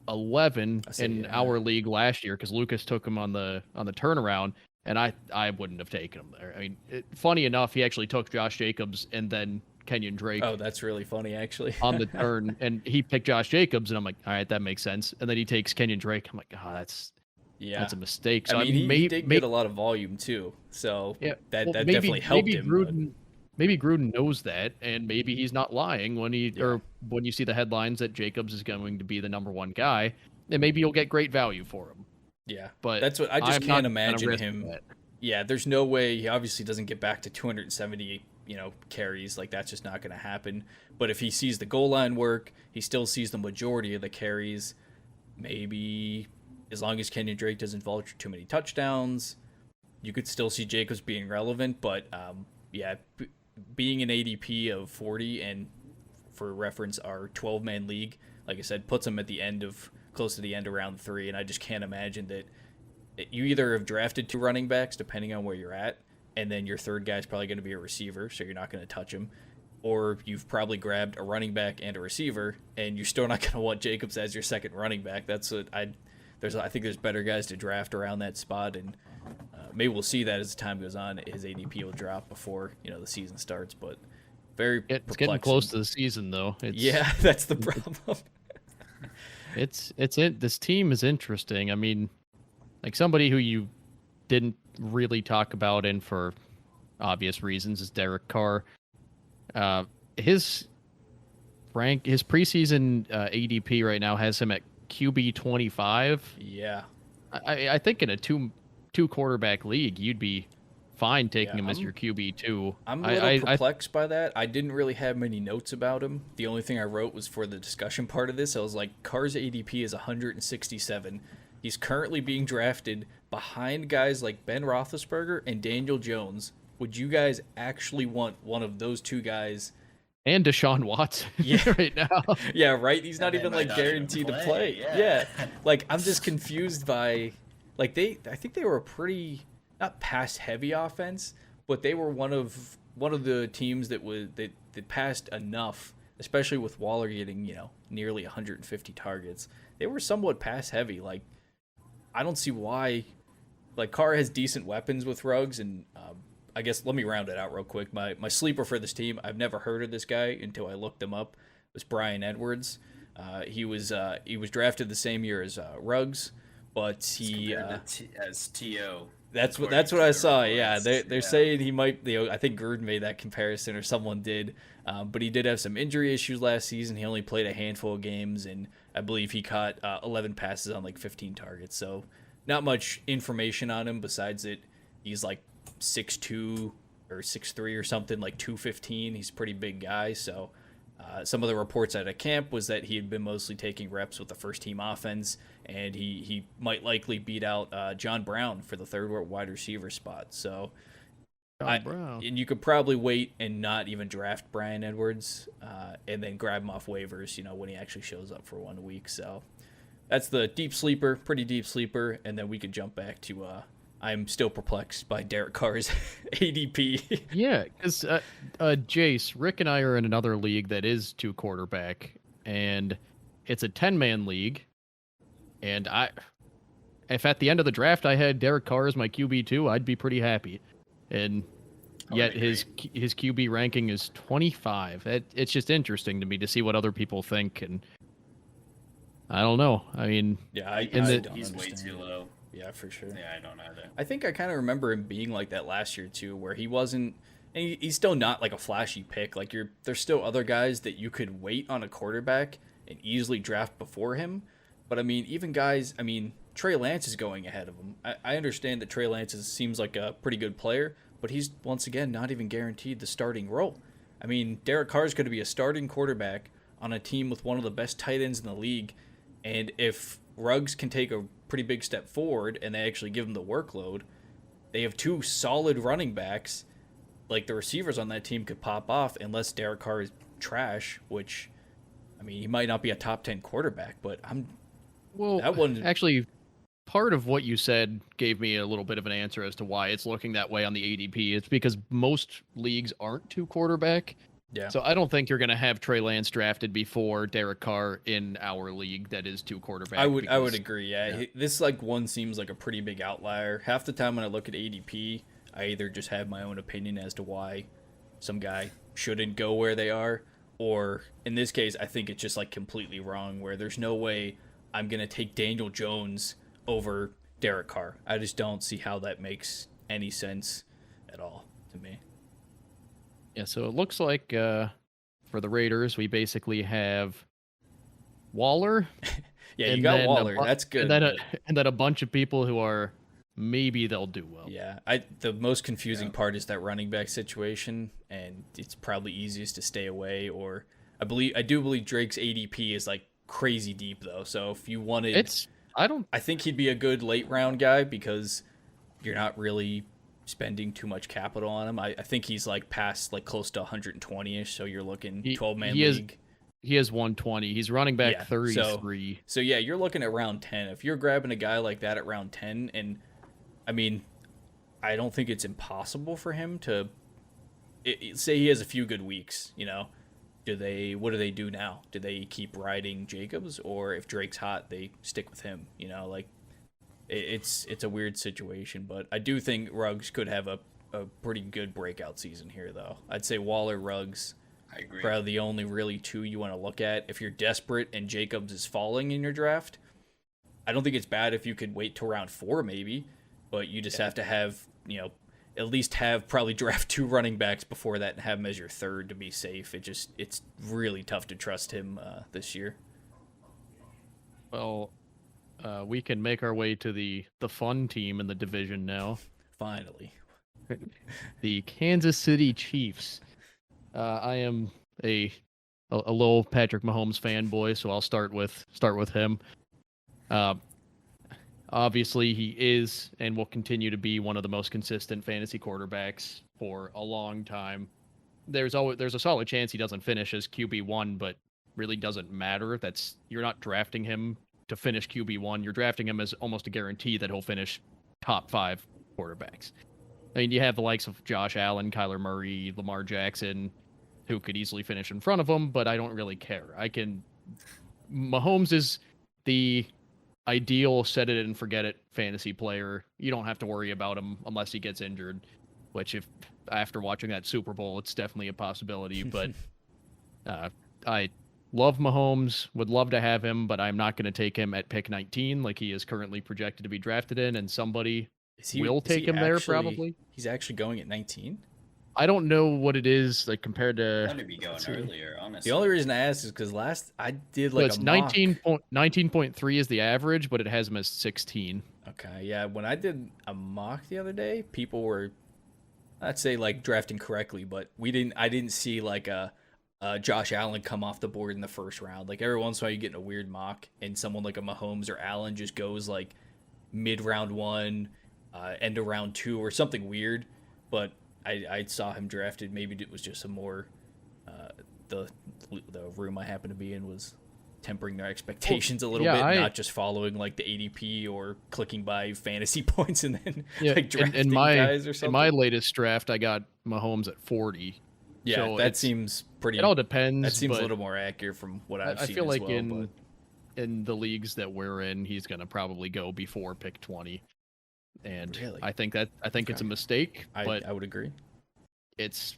A: 11 in our league last year because Lucas took him on the turnaround, and I wouldn't have taken him there. I mean, funny enough, he actually took Josh Jacobs and then Kenyon Drake.
B: Oh, that's really funny, actually.
A: on the turn, and he picked Josh Jacobs, and I'm like, all right, that makes sense. And then he takes Kenyon Drake. I'm like, that's a mistake. So
B: I mean, he did get a lot of volume too, so that definitely helped him.
A: Maybe Gruden knows that, and maybe he's not lying when when you see the headlines that Jacobs is going to be the number 1 guy, and maybe you'll get great value for him.
B: Yeah,
A: but
B: that's what I just can't imagine him. Yeah, there's no way. He obviously doesn't get back to 270, carries. Like that's just not going to happen. But if he sees the goal line work, he still sees the majority of the carries. Maybe as long as Kenyon Drake doesn't vulture too many touchdowns, you could still see Jacobs being relevant. But being an ADP of 40, and for reference, our 12-man league, like I said, puts him at the end close to the end of round 3, and I just can't imagine that you either have drafted 2 running backs, depending on where you're at, and then your third guy is probably going to be a receiver, so you're not going to touch him, or you've probably grabbed a running back and a receiver, and you're still not going to want Jacobs as your second running back. That's what I think there's better guys to draft around that spot, and maybe we'll see that as time goes on. His ADP will drop before the season starts, but
A: it's getting close to the season though.
B: That's the problem.
A: This team is interesting. I mean, like somebody who you didn't really talk about, and for obvious reasons, is Derek Carr. His preseason ADP right now has him at QB 25.
B: Yeah.
A: I think in a two quarterback league, you'd be fine taking
B: Yeah,
A: him as your QB too.
B: I'm a little perplexed by that. I didn't really have many notes about him. The only thing I wrote was for the discussion part of this. I was like, Carr's ADP is 167. He's currently being drafted behind guys like Ben Roethlisberger and Daniel Jones. Would you guys actually want one of those two guys?
A: And Deshaun Watson right now.
B: Yeah, right. He's not even like
C: not
B: guaranteed
C: even
B: to play. Yeah. Like I'm just confused by like I think they were a pretty not pass heavy offense, but they were one of the teams that passed enough, especially with Waller getting, nearly 150 targets. They were somewhat pass heavy. Like I don't see why like Carr has decent weapons with Ruggs and I guess let me round it out real quick. My sleeper for this team, I've never heard of this guy until I looked him up, was Bryan Edwards. He was drafted the same year as Ruggs, but he
C: as T.O.
B: That's what I saw. Yeah, they're saying he might. I think Gruden made that comparison, or someone did. But he did have some injury issues last season. He only played a handful of games, and I believe he caught 11 passes on like 15 targets. So not much information on him besides that he's like 6'2" or 6'3" or something, like 215. He's a pretty big guy. So some of the reports out of camp was that he had been mostly taking reps with the first team offense, and he might likely beat out John Brown for the third wide receiver spot. So
A: Brown.
B: And you could probably wait and not even draft Bryan Edwards and then grab him off waivers, when he actually shows up for 1 week. So that's the pretty deep sleeper. And then we could jump back to I'm still perplexed by Derek Carr's ADP.
A: Yeah, because Jace, Rick and I are in another league that is 2 quarterback, and it's a 10-man league. And if at the end of the draft I had Derek Carr as my QB2, I'd be pretty happy. And yet his QB ranking is 25. It's just interesting to me to see what other people think, and I don't know. I mean,
B: yeah,
C: he's way too low.
B: Yeah, for sure.
C: Yeah, I don't either.
B: I think I kind of remember him being like that last year too, where he wasn't, and he's still not like a flashy pick. Like there's still other guys that you could wait on a quarterback and easily draft before him. But I mean, even guys, Trey Lance is going ahead of him. I understand that Trey Lance seems like a pretty good player, but he's once again not even guaranteed the starting role. I mean, Derek Carr is going to be a starting quarterback on a team with one of the best tight ends in the league, and if Ruggs can take a pretty big step forward and they actually give him the workload, they have 2 solid running backs. Like the receivers on that team could pop off unless Derek Carr is trash, which, he might not be a top 10 quarterback, but
A: actually, part of what you said gave me a little bit of an answer as to why it's looking that way on the ADP. It's because most leagues aren't 2 quarterback.
B: Yeah.
A: So I don't think you're going to have Trey Lance drafted before Derek Carr in our league that is 2 quarterback.
B: I would agree. Yeah. This one seems like a pretty big outlier. Half the time when I look at ADP, I either just have my own opinion as to why some guy shouldn't go where they are, or in this case, I think it's just like completely wrong, where there's no way I'm going to take Daniel Jones over Derek Carr. I just don't see how that makes any sense at all to me.
A: Yeah, so it looks like for the Raiders, we basically have Waller.
B: Yeah, you got Waller. That's good.
A: And then a bunch of people who are maybe they'll do well.
B: Yeah, the most confusing part is that running back situation, and it's probably easiest to stay away. Or I do believe Drake's ADP is like crazy deep though. So if you wanted, I think he'd be a good late round guy because you're not really spending too much capital on him. I think he's like past like close to 120ish. So you're looking 12-man league.
A: He has 120. He's running back 33.
B: So yeah, you're looking at round 10. If you're grabbing a guy like that at round 10, and I don't think it's impossible for him to say he has a few good weeks. What do they do now? Do they keep riding Jacobs, or if Drake's hot, they stick with him? It's a weird situation, but I do think Ruggs could have a pretty good breakout season here, though. I'd say Waller, Ruggs,
C: I agree.
B: probably the only really 2 you want to look at. If you're desperate and Jacobs is falling in your draft, I don't think it's bad if you could wait till round 4 maybe, but you just have to have, at least have probably draft 2 running backs before that and have him as your third to be safe. It's really tough to trust him this year.
A: Well, We can make our way to the fun team in the division now.
B: Finally.
A: The Kansas City Chiefs. I am a little Patrick Mahomes fanboy, so I'll start with him. Obviously, he is and will continue to be one of the most consistent fantasy quarterbacks for a long time. There's a solid chance he doesn't finish as QB1, but really doesn't matter. You're not drafting him to finish QB1. You're drafting him as almost a guarantee that he'll finish top 5 quarterbacks. I mean, you have the likes of Josh Allen, Kyler Murray, Lamar Jackson, who could easily finish in front of him, but I don't really care. Mahomes is the ideal set it and forget it fantasy player. You don't have to worry about him unless he gets injured, which if after watching that Super Bowl, it's definitely a possibility. But I love Mahomes, would love to have him, but I'm not going to take him at pick 19 like he is currently projected to be drafted in, and somebody will take him there probably.
B: He's actually going at 19?
A: I don't know what it is like compared to.
C: I would be going earlier, honestly.
B: The only reson I asked is because I did like
A: it's 19.3 is the average, but it has him as 16.
B: Okay, yeah. When I did a mock the other day, people were, I'd say like drafting correctly, but I didn't see like a Josh Allen come off the board in the first round. Like every once in a while you get in a weird mock and someone like a Mahomes or Allen just goes like mid round 1, end of round 2 or something weird, but I saw him drafted. Maybe it was just some more. The room I happened to be in was tempering their expectations a little bit, not just following like the ADP or clicking by fantasy points and then like drafting guys or something.
A: In my latest draft, I got Mahomes at 40.
B: Yeah, so that seems pretty.
A: It all depends.
B: That seems a little more accurate from what I've seen.
A: I feel
B: as
A: like
B: well,
A: in the leagues that we're in, he's going to probably go before pick 20. And
B: really?
A: I think it's a mistake, but
B: I would agree.
A: It's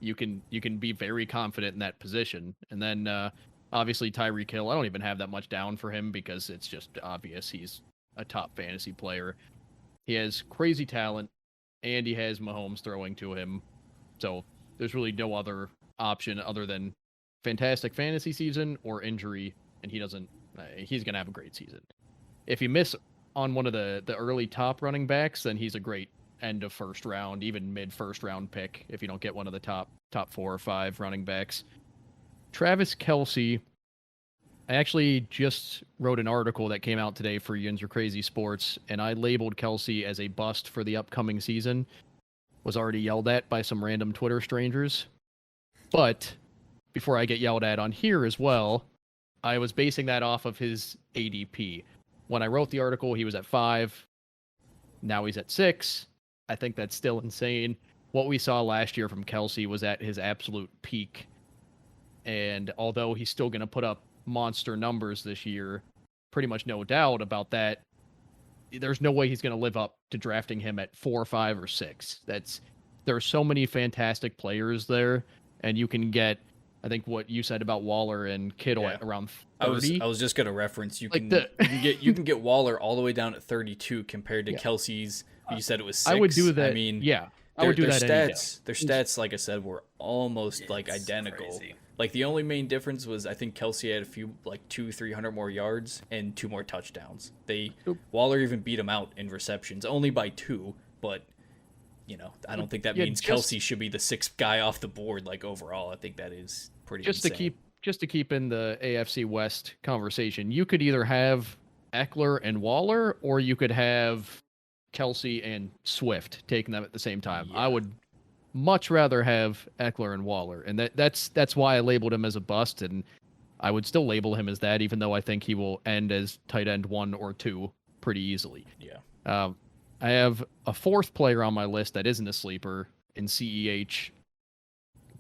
A: you can be very confident in that position. And then obviously Tyreek Hill, I don't even have that much down for him because it's just obvious he's a top fantasy player. He has crazy talent and he has Mahomes throwing to him. So there's really no other option other than fantastic fantasy season or injury, and he's going to have a great season. If you miss on one of the early top running backs, then he's a great end of first round, even mid first round pick if you don't get one of the top 4 or 5 running backs. Travis Kelce, I actually just wrote an article that came out today for Yinzer Crazy Sports, and I labeled Kelce as a bust for the upcoming season. Was already yelled at by some random Twitter strangers. But before I get yelled at on here as well, I was basing that off of his ADP. When I wrote the article, he was at 5. Now he's at 6. I think that's still insane. What we saw last year from Kelce was at his absolute peak. And although he's still going to put up monster numbers this year, pretty much no doubt about that, there's no way he's going to live up to drafting him at 4, 5, or 6. There are so many fantastic players there, and you can get, I think what you said about Waller and Kittle at around 30.
B: I was just going to reference you can get Waller all the way down at 32 compared to Kelce's. You said it was 6.
A: I would do that.
B: I mean,
A: I would do that.
B: Their stats, like I said, were almost identical.
C: Crazy.
B: Like the only main difference was I think Kelce had a few 200-300 more yards and 2 more touchdowns. Waller even beat him out in receptions, only by 2. But I don't think that means Kelce should be the 6th guy off the board. Like overall, I think that is pretty insane.
A: To keep in the AFC West conversation, you could either have Eckler and Waller, or you could have Kelce and Swift taking them at the same time.
B: Yeah.
A: I would much rather have Eckler and Waller, and that's why I labeled him as a bust, and I would still label him as that, even though I think he will end as tight end 1 or 2 pretty easily.
B: Yeah.
A: I have a 4th player on my list that isn't a sleeper in CEH.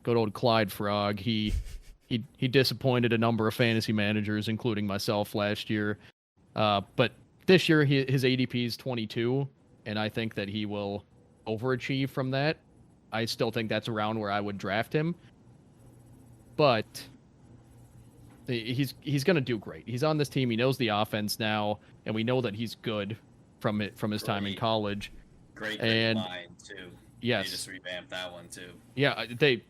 A: Good old Clyde Frog. He disappointed a number of fantasy managers, including myself last year. But this year his ADP is 22, and I think that he will overachieve from that. I still think that's around where I would draft him. But he's going to do great. He's on this team. He knows the offense now, and we know that he's good from his time in college.
C: Great
A: and
C: line too.
A: Yes.
C: They just revamped that one too.
A: Yeah, they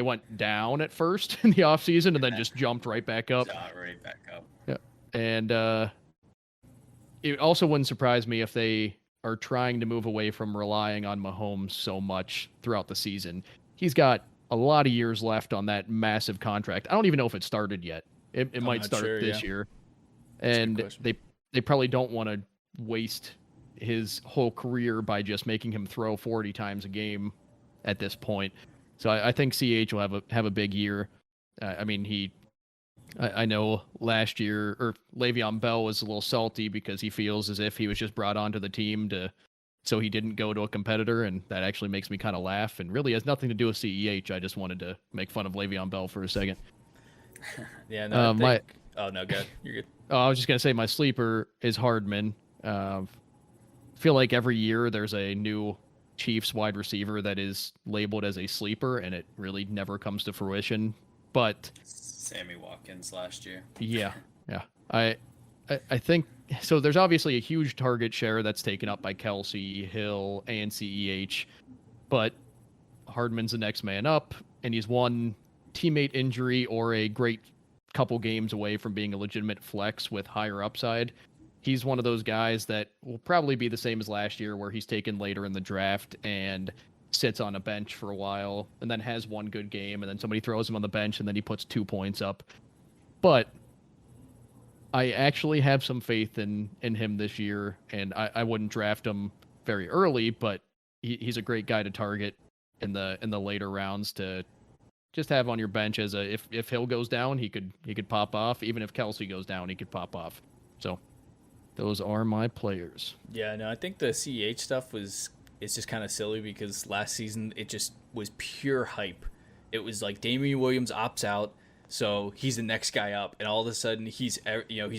A: went down at first in the offseason and then just jumped right back up.
C: Right back up.
A: Yeah. And it also wouldn't surprise me if they are trying to move away from relying on Mahomes so much throughout the season. He's got a lot of years left on that massive contract. I don't even know if it started yet. It might start this year. And they probably don't want to waste his whole career by just making him throw 40 times a game at this point. So I think CH will have a big year. I mean, I know last year, or Le'Veon Bell was a little salty because he feels as if he was just brought onto the team so he didn't go to a competitor, and that actually makes me kind of laugh and really has nothing to do with CEH. I just wanted to make fun of Le'Veon Bell for a second.
B: Yeah, no, oh, no, good. You're good.
A: Oh, I was just going to say my sleeper is Hardman. I feel like every year there's a new Chiefs wide receiver that is labeled as a sleeper, and it really never comes to fruition. But
C: Sammy Watkins last year.
A: Yeah. I think so. There's obviously a huge target share that's taken up by Kelsey, Hill, and CEH, but Hardman's the next man up, and he's one teammate injury or a great couple games away from being a legitimate flex with higher upside. He's one of those guys that will probably be the same as last year, where he's taken later in the draft and sits on a bench for a while and then has one good game, and then somebody throws him on the bench and then he puts 2 points up. But I actually have some faith in him this year, and I wouldn't draft him very early, but he's a great guy to target in the later rounds to just have on your bench as if Hill goes down, he could pop off. Even if Kelsey goes down, he could pop off. So those are my players.
B: Yeah, no, I think the CEH stuff it's just kind of silly because last season it just was pure hype. It was like Damian Williams opts out, so he's the next guy up, and all of a sudden he's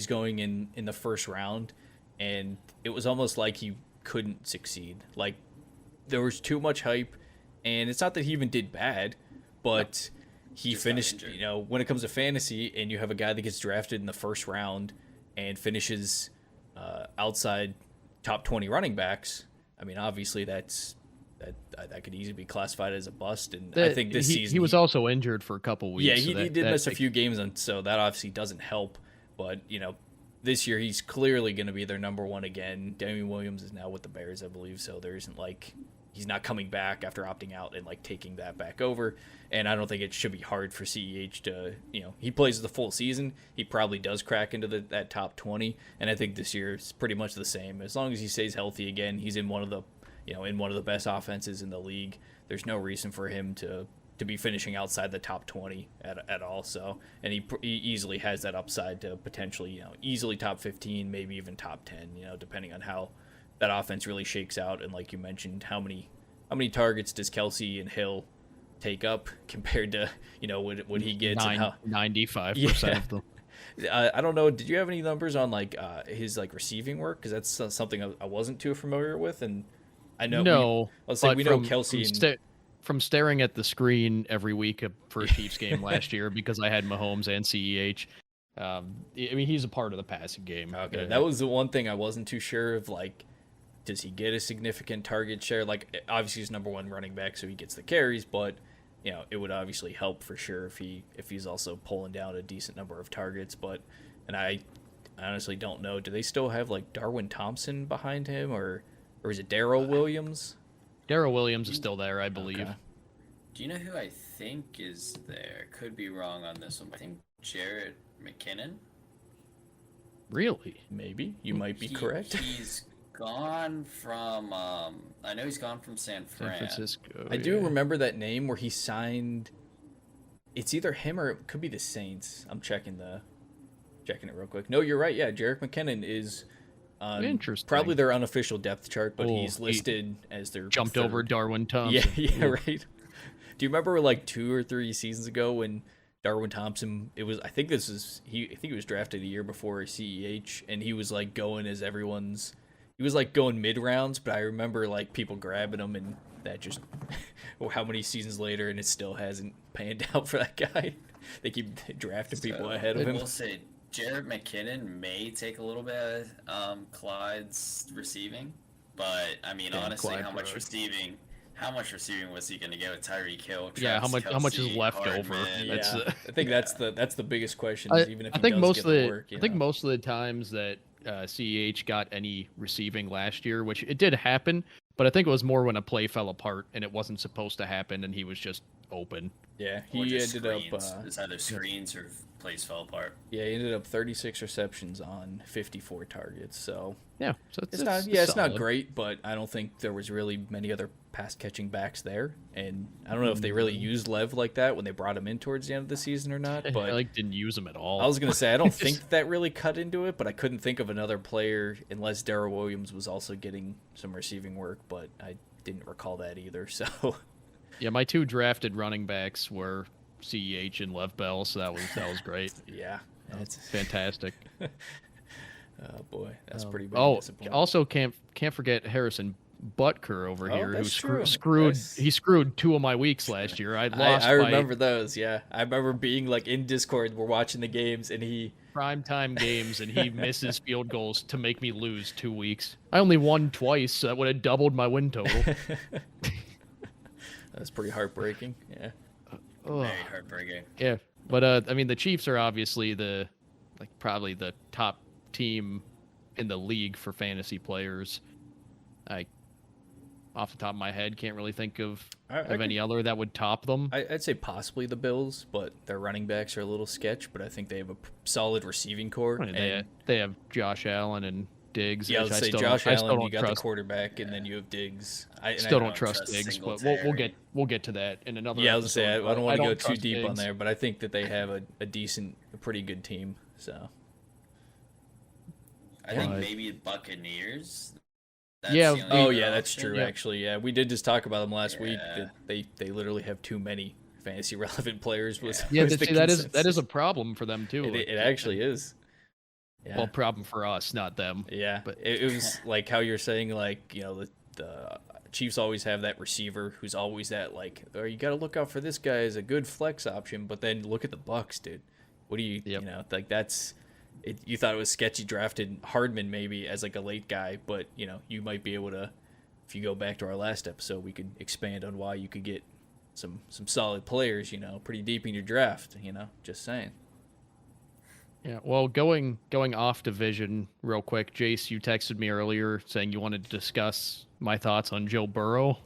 B: going in the first round, and it was almost like he couldn't succeed. Like there was too much hype, and it's not that he even did bad, but he just finished. When it comes to fantasy, and you have a guy that gets drafted in the first round and finishes outside top 20 running backs. I mean, obviously that could easily be classified as a bust, and I think this season
A: he was also injured for a couple weeks.
B: Yeah, he did miss a few games, and so that obviously doesn't help. But this year he's clearly going to be their number one again. Damian Williams is now with the Bears, I believe, so there isn't he's not coming back after opting out and taking that back over. And I don't think it should be hard for CEH to, he plays the full season. He probably does crack into that top 20. And I think this year is pretty much the same. As long as he stays healthy again, he's in one of the best offenses in the league. There's no reason for him to be finishing outside the top 20 at all. So, and he easily has that upside to potentially, easily top 15, maybe even top 10, depending on how that offense really shakes out. And like you mentioned, how many targets does Kelsey and Hill take up compared to what he gets?
A: 95% of them.
B: I don't know. Did you have any numbers on his receiving work? Because that's something I wasn't too familiar with, and I know we know Kelsey
A: from staring at the screen every week for a Chiefs game last year because I had Mahomes and CEH. I mean, he's a part of the passing game.
B: Okay, that was the one thing I wasn't too sure of. Does he get a significant target share? Obviously he's number one running back, so he gets the carries, but it would obviously help for sure if he's also pulling down a decent number of targets. And I honestly don't know. Do they still have Darwin Thompson behind him, or is it Darrell Williams?
A: Darrell Williams is still there, I believe.
C: Okay. Do you know who I think is there? Could be wrong on this one. I think Jarrett McKinnon.
A: Really?
B: Maybe. You might be correct.
C: He's gone from I know he's gone from San
B: Francisco. I do remember that name where he signed. It's either him or it could be the Saints. I'm checking it real quick. No, you're right. Yeah, Jerick McKinnon is
A: interesting.
B: Probably their unofficial depth chart, but he's listed as their
A: jumped
B: third.
A: Over Darwin Thompson.
B: Yeah, right. Do you remember 2 or 3 seasons ago when Darwin Thompson? I think he was drafted a year before CEH, and he was going as everyone's. He was going mid rounds, but I remember people grabbing him, and that just how many seasons later, and it still hasn't panned out for that guy. They keep drafting people ahead of him.
C: I will say Jarrett McKinnon may take a little bit of Clyde's receiving, but I mean honestly, how much receiving was he going to get with Tyreek Hill?
A: How much is left over?
B: I think that's the biggest question. Even if
A: I think most of the times that CEH got any receiving last year, which it did happen, but I think it was more when a play fell apart and it wasn't supposed to happen and he was just open.
B: Yeah,
C: Or
B: he
C: just
B: ended
C: screens.
B: up.
C: It's either screens or plays fell apart.
B: Yeah, he ended up 36 receptions on 54 targets. So
A: Yeah, so
B: it's not. Yeah, it's not
A: solid.
B: great, but I don't think there was really many other pass catching backs there, and I don't know if they really used Lev like that when they brought him in towards the end of the season or not.
A: I
B: But
A: like didn't use him at all.
B: I was gonna say I don't think that really cut into it, but I couldn't think of another player unless Darrell Williams was also getting some receiving work, but I didn't recall that either. So
A: Yeah, my 2 drafted running backs were CEH and Lev Bell, so that was great.
B: yeah, that's
A: Fantastic.
B: oh boy, that's pretty big
A: Oh,
B: disappointment.
A: also can't forget Harrison Butker over
B: Oh,
A: here, who
B: that's true.
A: screwed
B: That's-
A: he screwed 2 of my weeks last year. I lost
B: I
A: by
B: remember those. Yeah, I remember being like in Discord. We're watching the games, and he.
A: primetime games, and he misses field goals to make me lose 2 weeks. I only won twice, so that would have doubled my win total.
B: That's pretty heartbreaking. Yeah.
A: Ugh.
C: Very heartbreaking.
A: Yeah, but I mean, the Chiefs are obviously probably the top team in the league for fantasy players. Off the top of my head, can't really think of any other that would top them.
B: I'd say possibly the Bills, but their running backs are a little sketch. But I think they have a solid receiving core.
A: I mean, they have Josh Allen and Diggs.
B: Yeah, I
A: which
B: was say
A: still
B: Josh
A: don't- I still
B: Allen.
A: don't
B: You got
A: trust,
B: the quarterback, and then you have Diggs. I
A: still don't
C: don't
A: trust
C: trust
A: Diggs, but
C: Singletary.
A: we'll get to that in another.
B: Yeah, I was gonna say I
A: episode.
B: don't want to go too
A: trust
B: deep on
A: Diggs.
B: there, but I think that they have a pretty good team. So
C: I think
A: But-
C: maybe Buccaneers.
A: Yeah,
C: the only
B: oh
C: other
B: yeah, that's
C: option.
B: true.
A: Yeah.
B: Actually, yeah, we did just talk about them last week.
C: Yeah.
B: That they literally have too many fantasy relevant players. Was
A: Yeah,
B: was the
A: see, that is
B: consensus.
A: a problem for them too.
B: It actually is. Yeah.
A: Well, problem for us, not them.
B: Yeah,
A: But-
B: but it was like how you're saying, like, you know, the Chiefs always have that receiver who's always that, like, oh, you got to look out for this guy as a good flex option, but then look at the Bucks, dude. What do you,
A: Yep.
B: you know, like that's, you thought it was sketchy drafted Hardman maybe as like a late guy, but you know, you might be able to, if you go back to our last episode, we could expand on why you could get some solid players, you know, pretty deep in your draft, you know, just saying.
A: Yeah, well, going off division real quick, Jace, you texted me earlier saying you wanted to discuss my thoughts on Joe Burrow.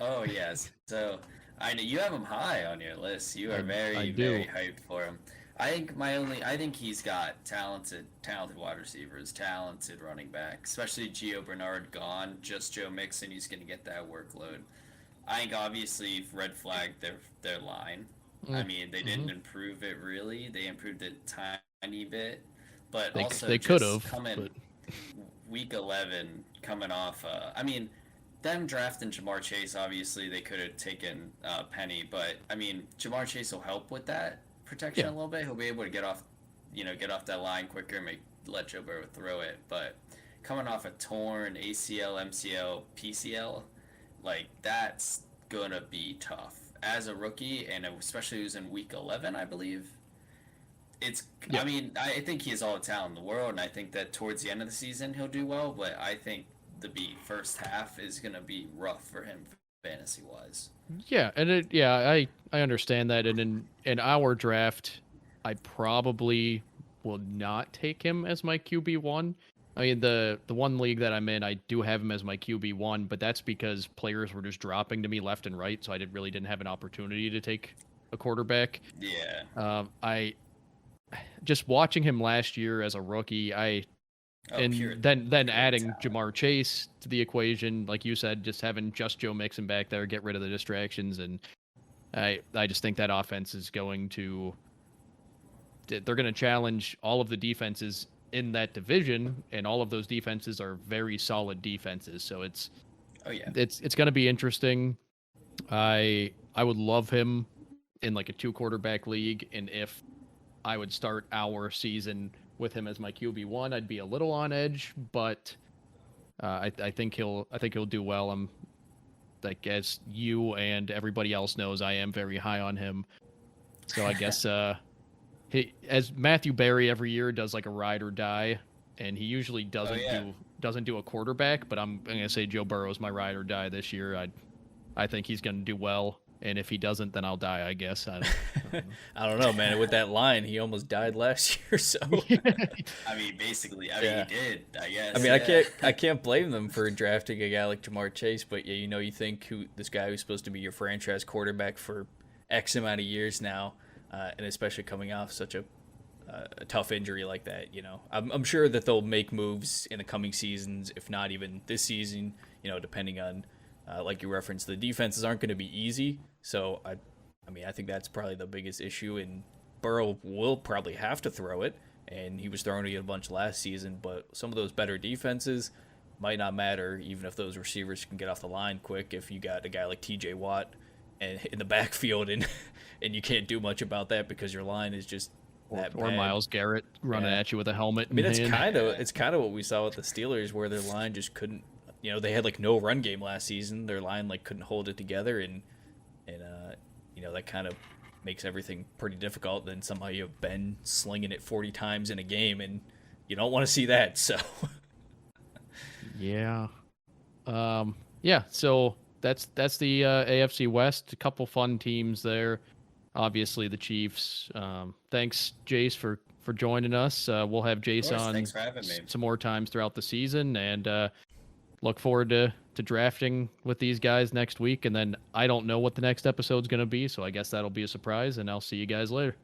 C: Oh yes. So I know you have him high on your list. You are
A: I
C: very,
A: do.
C: very hyped for him. I think he's got talented wide receivers, talented running back, especially Gio Bernard gone, just Joe Mixon. He's going to get that workload. I think obviously red flag their line. I mean, they didn't improve it really. They improved it tiny bit, but
A: They
C: also
A: they
C: just
A: could have.
C: coming week 11, coming off. I mean, them drafting Jamar Chase, obviously they could have taken Penny, but I mean, Jamar Chase will help with that protection
A: Yeah.
C: a little bit. He'll be able to get off that line quicker and let Joe Burrow throw it. But coming off a torn ACL, MCL, PCL, like that's gonna be tough as a rookie, and especially who's in week 11, I believe.
A: Yeah.
C: I mean, I think he has all the talent in the world, and I think that towards the end of the season he'll do well. But I think the first half is gonna be rough for him, fantasy wise.
A: Yeah, and I understand that, and in our draft, I probably will not take him as my QB1. I mean, the one league that I'm in, I do have him as my QB1, but that's because players were just dropping to me left and right, so I really didn't have an opportunity to take a quarterback.
C: Yeah.
A: I just watching him last year as a rookie,
C: Pure
A: then adding
C: talent.
A: Jamar Chase to the equation, like you said, just having just Joe Mixon back there, get rid of the distractions, and I just think that offense is they're going to challenge all of the defenses in that division, and all of those defenses are very solid defenses. So it's going to be interesting. I would love him in like a 2-quarterback league, and if I would start our season with him as my QB1, I'd be a little on edge, but I think he'll do well. I'm like, as you and everybody else knows, I am very high on him. So I guess he, as Matthew Berry every year does like a ride or die, and he usually doesn't do a quarterback, but I'm gonna say Joe Burrow is my ride or die this year. I think he's gonna do well. And if he doesn't, then I'll die, I guess. I don't know.
B: I don't know, man. With that line, he almost died last year. So
C: I mean, basically, I mean, he did. I guess.
B: I mean, I can't blame them for drafting a guy like Jamar Chase. But yeah, you think this guy who's supposed to be your franchise quarterback for X amount of years now, and especially coming off such a tough injury like that. I'm sure that they'll make moves in the coming seasons, if not even this season. Depending on. Like you referenced, the defenses aren't going to be easy. So, I think that's probably the biggest issue. And Burrow will probably have to throw it. And he was throwing it a bunch last season. But some of those better defenses might not matter, even if those receivers can get off the line quick. If you got a guy like T.J. Watt in the backfield and you can't do much about that because your line is just that
A: or
B: bad.
A: Myles Garrett running at you with a helmet.
B: I mean,
A: it's
B: kind of what we saw with the Steelers, where their line just couldn't. They had like no run game last season. Their line like couldn't hold it together, and that kind of makes everything pretty difficult. Then somehow you have Ben slinging it 40 times in a game, and you don't want to see that. So
A: yeah, So that's the AFC West. A couple fun teams there. Obviously the Chiefs. Thanks, Jace, for joining us. We'll have Jace on
C: Thanks for having me.
A: some more times throughout the season, and look forward to drafting with these guys next week. And then I don't know what the next episode's going to be, so I guess that'll be a surprise, and I'll see you guys later.